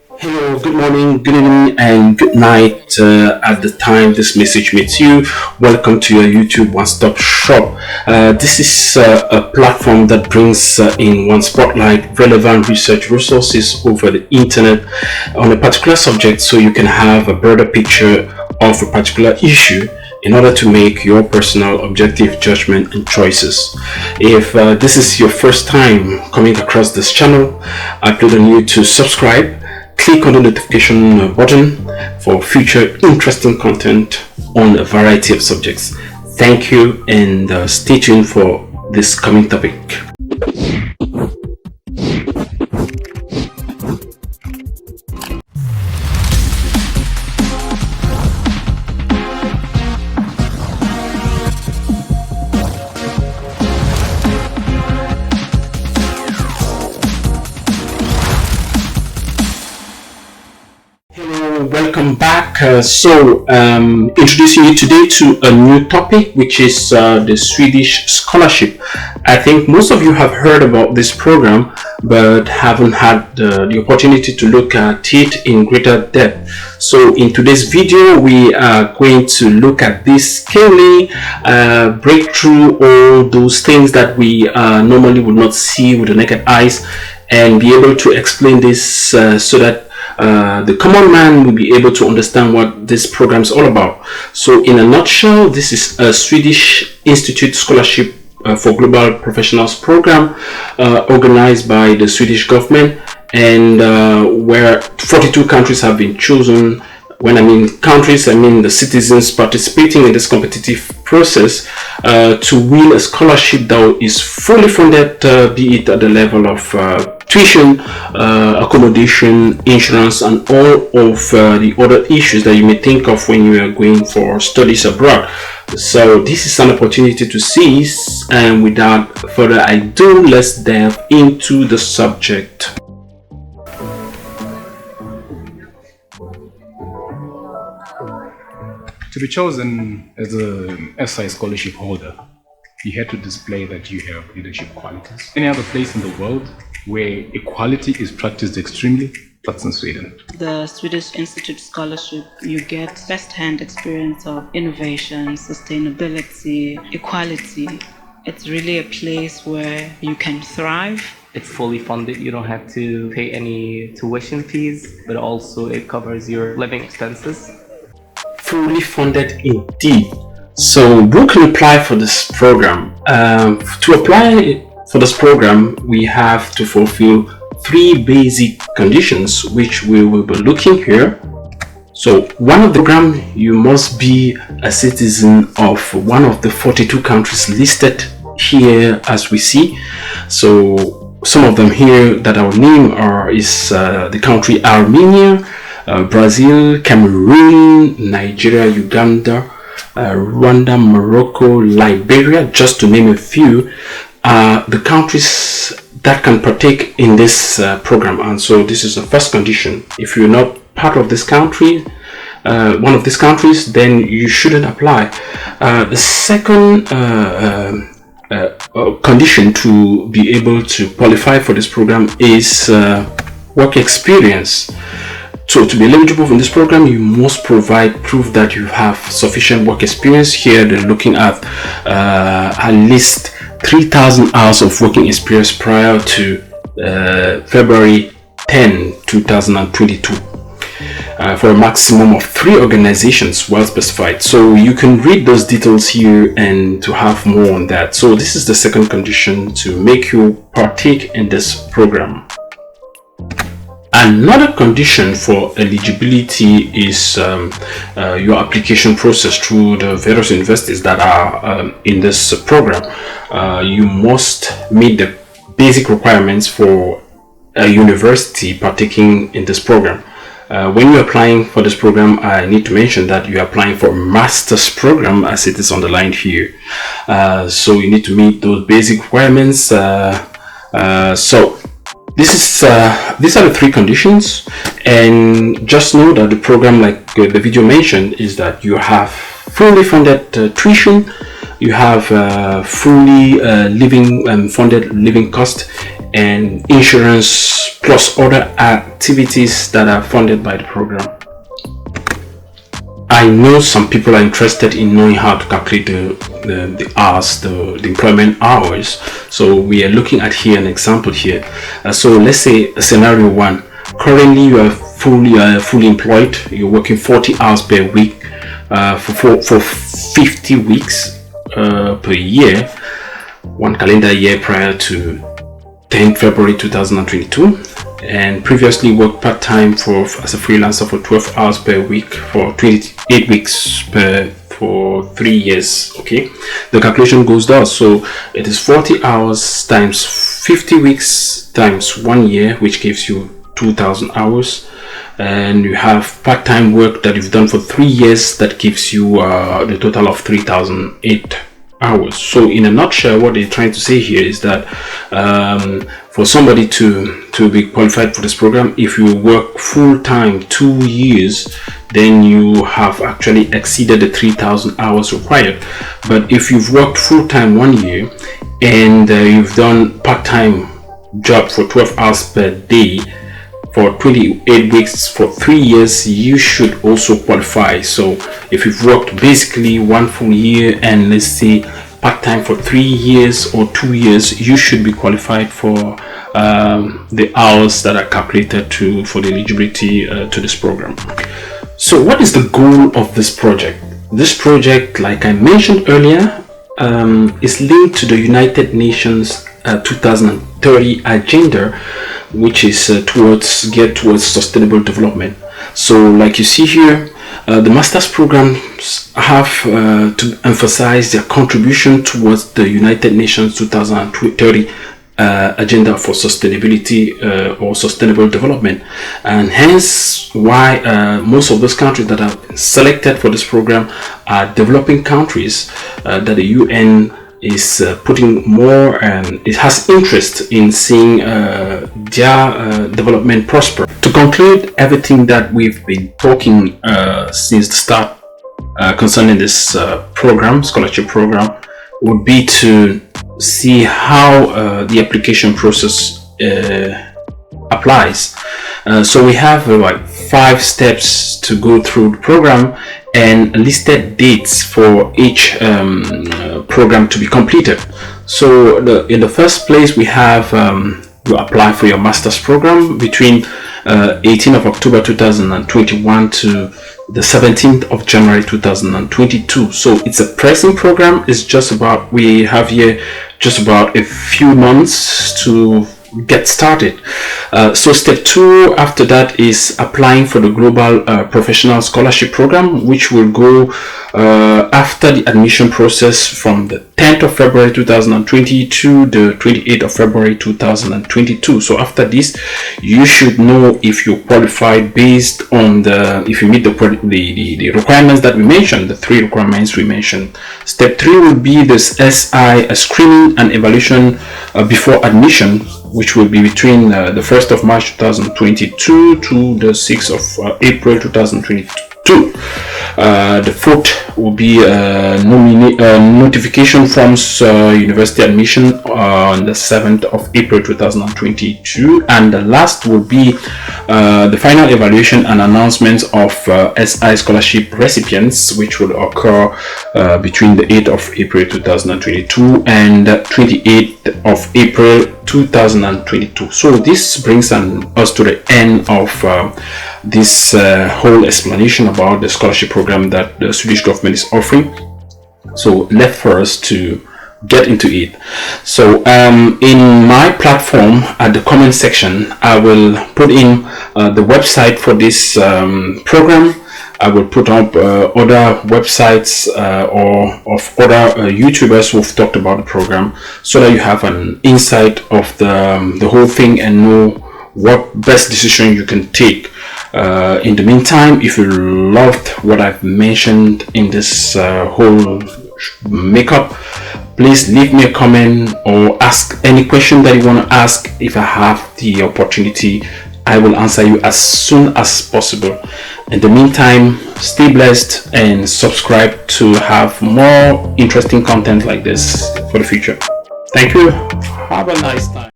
Hello, good morning, good evening, and good night at the time this message meets you. Welcome to your YouTube one-stop shop. This is a platform that brings in one spotlight relevant research resources over the internet on a particular subject so you can have a broader picture of a particular issue in order to make your personal objective judgment and choices. If this is your first time coming across this channel, I plead on you to subscribe. Click on the notification button for future interesting content on a variety of subjects. Thank you, and stay tuned for this coming topic. Welcome back. Introducing you today to a new topic, which is the Swedish scholarship. I think most of you have heard about this program, but haven't had the opportunity to look at it in greater depth. So in today's video, we are going to look at this keenly, break through all those things that we normally would not see with the naked eyes, and be able to explain this so that the common man will be able to understand what this program is all about. So in a nutshell, this is a Swedish Institute Scholarship for Global Professionals program organized by the Swedish government, and where 42 countries have been chosen. When I mean countries, I mean the citizens participating in this competitive process to win a scholarship that is fully funded, be it at the level of tuition, accommodation, insurance, and all of the other issues that you may think of when you are going for studies abroad. So this is an opportunity to seize, and without further ado, let's delve into the subject. To be chosen as an SI scholarship holder, you had to display that you have leadership qualities. Any other place in the world where equality is practiced extremely, that's in Sweden. The Swedish Institute Scholarship, you get first-hand experience of innovation, sustainability, equality. It's really a place where you can thrive. It's fully funded. You don't have to pay any tuition fees, but also it covers your living expenses. Fully funded indeed. So who can apply for this program? To apply for this program, we have to fulfill three basic conditions, which we will be looking here. So one of the program, you must be a citizen of one of the 42 countries listed here as we see. So some of them here that I will name is the country Armenia, Brazil, Cameroon, Nigeria, Uganda, Rwanda, Morocco, Liberia, just to name a few, the countries that can partake in this program. And so this is the first condition. If you're not part of this country, one of these countries, then you shouldn't apply. The second condition to be able to qualify for this program is work experience. So to be eligible in this program, you must provide proof that you have sufficient work experience. Here they're looking at least 3,000 hours of working experience prior to February 10, 2022 for a maximum of 3 organizations, well specified. So you can read those details here and to have more on that. So this is the second condition to make you partake in this program. Another condition for eligibility is your application process through the various universities that are in this program. You must meet the basic requirements for a university partaking in this program. When you're applying for this program, I need to mention that you're applying for a master's program, as it is underlined here. So you need to meet those basic requirements. These are the 3 conditions, and just know that the program, like the video mentioned, is that you have fully funded tuition, you have fully funded living cost, and insurance, plus other activities that are funded by the program. I know some people are interested in knowing how to calculate the hours, the employment hours. So we are looking at here an example here. So let's say scenario 1. Currently you are fully employed. You're working 40 hours per week for 50 weeks per year, one calendar year prior to 10 February 2022, and previously worked part-time as a freelancer for 12 hours per week for 28 weeks for 3 years. Okay, the calculation goes thus. So it is 40 hours times 50 weeks times 1 year, which gives you 2,000 hours, and you have part-time work that you've done for 3 years that gives you the total of 3,008 hours. So in a nutshell, what they're trying to say here is that for somebody to be qualified for this program, if you work full-time 2 years, then you have actually exceeded the 3,000 hours required. But if you've worked full-time 1 year and you've done part-time job for 12 hours per day for 28 weeks for 3 years, you should also qualify. So if you've worked basically 1 full year and let's say part-time for 3 years or 2 years, you should be qualified for the hours that are calculated for the eligibility to this program. So what is the goal of this project? This project, like I mentioned earlier, is linked to the United Nations 2030 agenda, which is geared towards sustainable development. So like you see here, the master's programs have to emphasize their contribution towards the United Nations 2030 agenda for sustainability or sustainable development, and hence why most of those countries that are selected for this program are developing countries that the UN is putting more, and it has interest in seeing their development prosper. To conclude everything that we've been talking since the start concerning this scholarship program, would be to see how the application process applies. So we have like 5 steps to go through the program and listed dates for each program to be completed. So in the first place, we have you apply for your master's program between 18th of October 2021 to the 17th of January 2022. So it's a pressing program. It's just about, we have here just about a few months to get started. So step 2 after that is applying for the global professional scholarship program, which will go after the admission process from the 10th of February 2020 to the 28th of February 2022. So after this, you should know if you qualified based on if you meet the requirements that we mentioned, the 3 requirements we mentioned. Step 3 will be this SI screening and evaluation before admission, which will be between the 1st of March 2022 to the 6th of April 2022. The 4th will be notification forms university admission on the 7th of April 2022, and the last will be the final evaluation and announcements of SI scholarship recipients, which will occur between the 8th of April 2022 and 28th of April 2022. So this brings us to the end of this whole explanation about the scholarship program that the Swedish government is offering. So left for us to get into it. So in my platform, at the comment section, I will put in the website for this program. I will put up other websites or of other YouTubers who've talked about the program, so that you have an insight of the whole thing and know what best decision you can take. In the meantime, if you loved what I've mentioned in this whole makeup, please leave me a comment or ask any question that you want to ask. If I have the opportunity, I will answer you as soon as possible. In the meantime, stay blessed and subscribe to have more interesting content like this for the future. Thank you. Have a nice time.